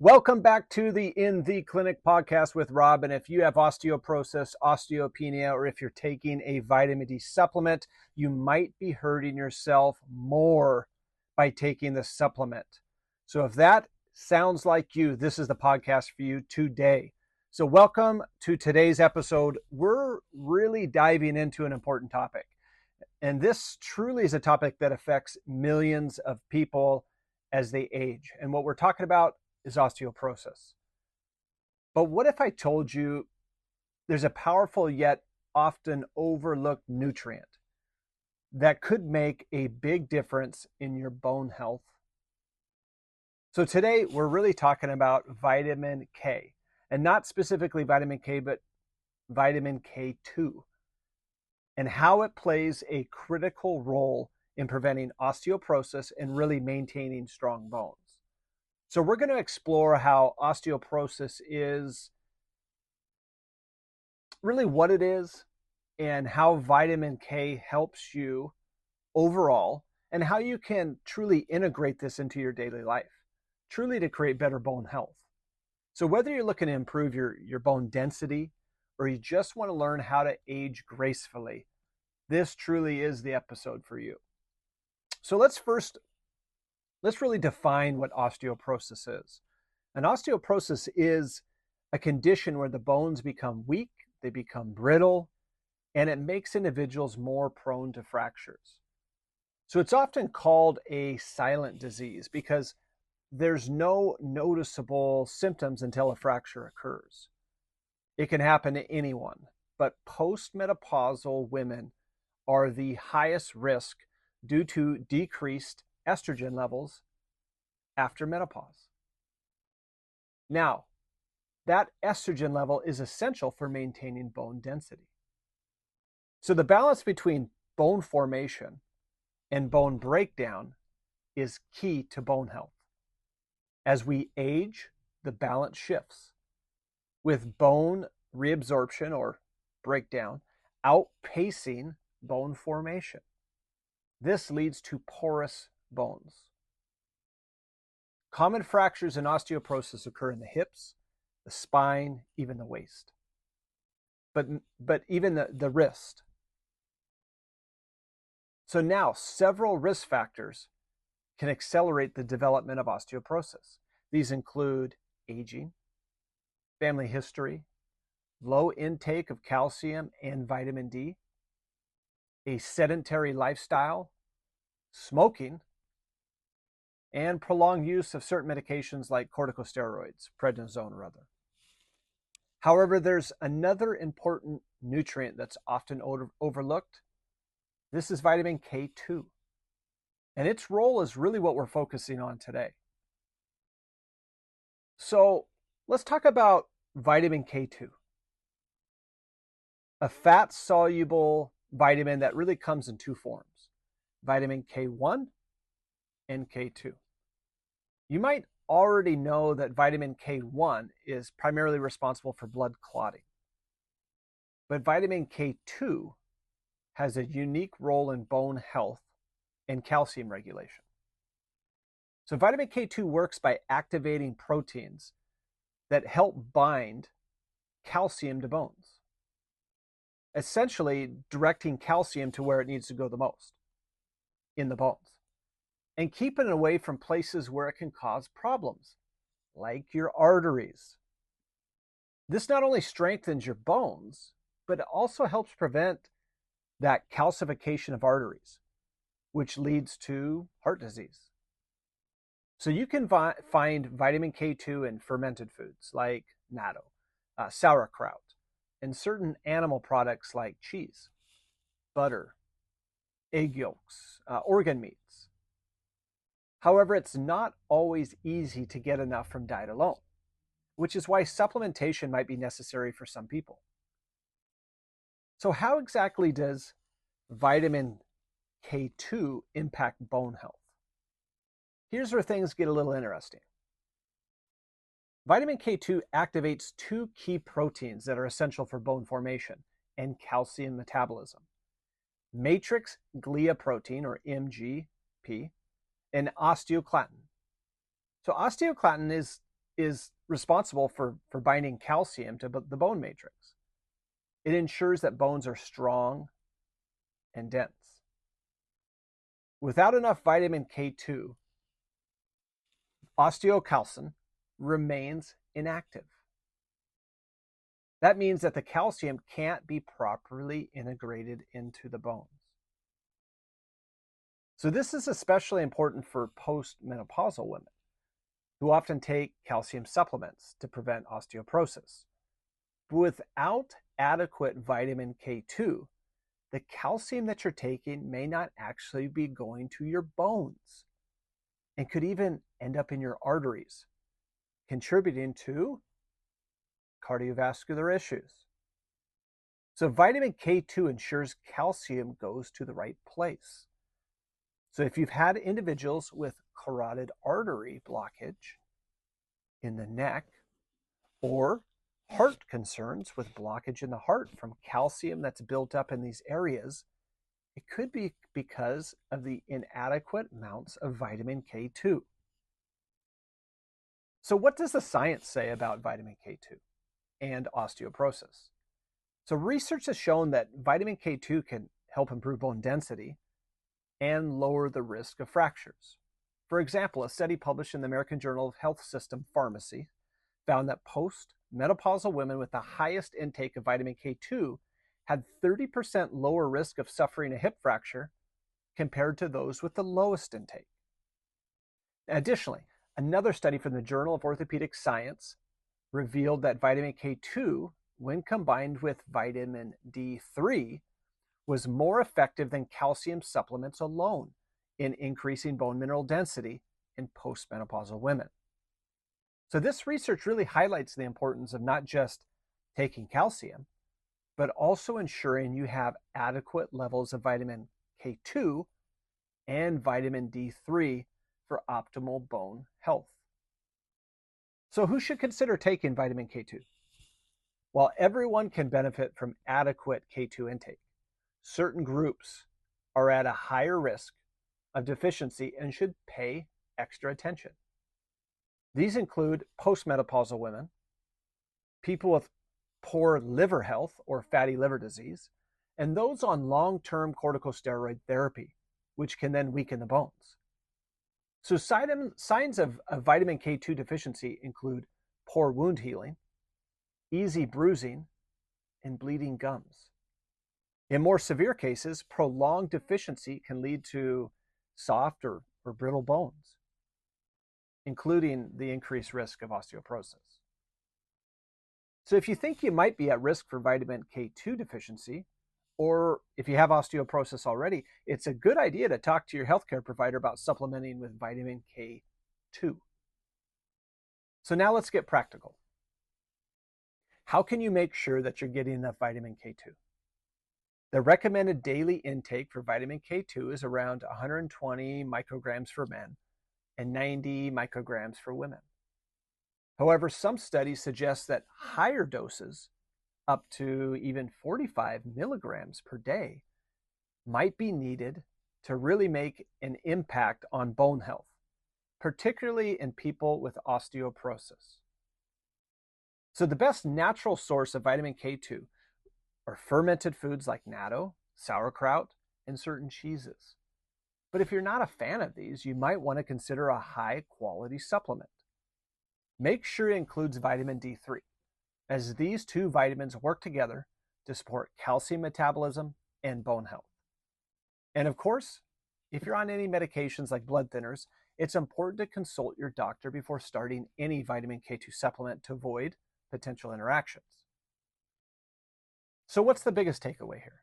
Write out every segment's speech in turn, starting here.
Welcome back to the In the Clinic podcast with Rob. And if you have osteoporosis, osteopenia, or if you're taking a vitamin D supplement, you might be hurting yourself more by taking the supplement. So if that sounds like you, this is the podcast for you today. So welcome to today's episode. We're really diving into an important topic. And this truly is a topic that affects millions of people as they age. And what we're talking about is osteoporosis. But what if I told you there's a powerful yet often overlooked nutrient that could make a big difference in your bone health? So today we're really talking about vitamin K, and not specifically vitamin K, but vitamin K2, and how it plays a critical role in preventing osteoporosis and really maintaining strong bones. So we're going to explore how osteoporosis is, really what it is, and how vitamin K helps you overall, and how you can truly integrate this into your daily life, truly to create better bone health. So whether you're looking to improve your bone density, or you just want to learn how to age gracefully, this truly is the episode for you. So let's really define what osteoporosis is. And osteoporosis is a condition where the bones become weak, they become brittle, and it makes individuals more prone to fractures. So it's often called a silent disease because there's no noticeable symptoms until a fracture occurs. It can happen to anyone, but post-menopausal women are the highest risk due to decreased estrogen levels after menopause. Now, that estrogen level is essential for maintaining bone density. So the balance between bone formation and bone breakdown is key to bone health. As we age, the balance shifts, with bone reabsorption or breakdown outpacing bone formation. This leads to porous bones. Common fractures in osteoporosis occur in the hips, the spine, even the waist, but even the wrist. So now several risk factors can accelerate the development of osteoporosis. These include aging, family history, low intake of calcium and vitamin D, a sedentary lifestyle, smoking, and prolonged use of certain medications like corticosteroids, prednisone or other. However, there's another important nutrient that's often overlooked. This is vitamin K2. And its role is really what we're focusing on today. So let's talk about vitamin K2, a fat-soluble vitamin that really comes in two forms, vitamin K1 and K2. You might already know that vitamin K1 is primarily responsible for blood clotting. But vitamin K2 has a unique role in bone health and calcium regulation. So vitamin K2 works by activating proteins that help bind calcium to bones, essentially directing calcium to where it needs to go the most, in the bones, and keeping it away from places where it can cause problems, like your arteries. This not only strengthens your bones, but it also helps prevent that calcification of arteries, which leads to heart disease. So you can find vitamin K2 in fermented foods like natto, sauerkraut, and certain animal products like cheese, butter, egg yolks, organ meats. However, it's not always easy to get enough from diet alone, which is why supplementation might be necessary for some people. So how exactly does vitamin K2 impact bone health? Here's where things get a little interesting. Vitamin K2 activates two key proteins that are essential for bone formation and calcium metabolism: matrix glia protein, or MGP, and osteocalatin. So osteocalatin is is responsible for binding calcium to the bone matrix. It ensures that bones are strong and dense. Without enough vitamin K2, osteocalcin remains inactive. That means that the calcium can't be properly integrated into the bones. So this is especially important for post-menopausal women who often take calcium supplements to prevent osteoporosis. But without adequate vitamin K2, the calcium that you're taking may not actually be going to your bones and could even end up in your arteries, contributing to cardiovascular issues. So vitamin K2 ensures calcium goes to the right place. So if you've had individuals with carotid artery blockage in the neck or heart concerns with blockage in the heart from calcium that's built up in these areas, it could be because of the inadequate amounts of vitamin K2. So what does the science say about vitamin K2 and osteoporosis? So research has shown that vitamin K2 can help improve bone density and lower the risk of fractures. For example, a study published in the American Journal of Health System Pharmacy found that post-menopausal women with the highest intake of vitamin K2 had 30% lower risk of suffering a hip fracture compared to those with the lowest intake. Additionally, another study from the Journal of Orthopedic Science revealed that vitamin K2, when combined with vitamin D3, was more effective than calcium supplements alone in increasing bone mineral density in postmenopausal women. So this research really highlights the importance of not just taking calcium, but also ensuring you have adequate levels of vitamin K2 and vitamin D3 for optimal bone health. So who should consider taking vitamin K2? While everyone can benefit from adequate K2 intake, certain groups are at a higher risk of deficiency and should pay extra attention. These include postmenopausal women, people with poor liver health or fatty liver disease, and those on long-term corticosteroid therapy, which can then weaken the bones. So signs of vitamin K2 deficiency include poor wound healing, easy bruising, and bleeding gums. In more severe cases, prolonged deficiency can lead to soft or brittle bones, including the increased risk of osteoporosis. So if you think you might be at risk for vitamin K2 deficiency, or if you have osteoporosis already, it's a good idea to talk to your healthcare provider about supplementing with vitamin K2. So now let's get practical. How can you make sure that you're getting enough vitamin K2? The recommended daily intake for vitamin K2 is around 120 micrograms for men and 90 micrograms for women. However, some studies suggest that higher doses, up to even 45 milligrams per day, might be needed to really make an impact on bone health, particularly in people with osteoporosis. So the best natural source of vitamin K2 are fermented foods like natto, sauerkraut, and certain cheeses. But if you're not a fan of these, you might want to consider a high-quality supplement. Make sure it includes vitamin D3, as these two vitamins work together to support calcium metabolism and bone health. And of course, if you're on any medications like blood thinners, it's important to consult your doctor before starting any vitamin K2 supplement to avoid potential interactions. So what's the biggest takeaway here?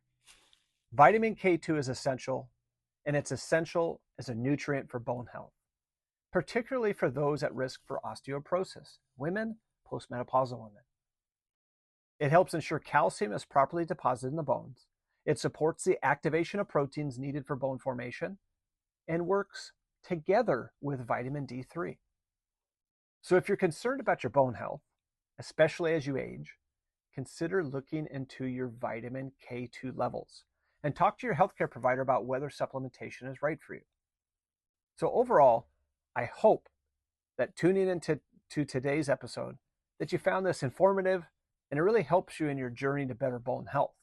Vitamin K2 is essential, and it's essential as a nutrient for bone health, particularly for those at risk for osteoporosis, women, postmenopausal women. It helps ensure calcium is properly deposited in the bones. It supports the activation of proteins needed for bone formation and works together with vitamin D3. So if you're concerned about your bone health, especially as you age, consider looking into your vitamin K2 levels and talk to your healthcare provider about whether supplementation is right for you. So overall, I hope that tuning into to today's episode, that you found this informative and it really helps you in your journey to better bone health.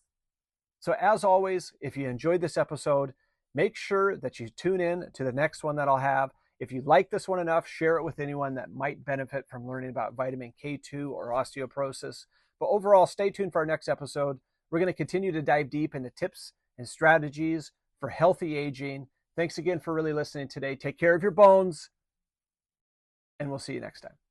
So as always, if you enjoyed this episode, make sure that you tune in to the next one that I'll have. If you like this one enough, share it with anyone that might benefit from learning about vitamin K2 or osteoporosis. But overall, stay tuned for our next episode. We're going to continue to dive deep into tips and strategies for healthy aging. Thanks again for really listening today. Take care of your bones, and we'll see you next time.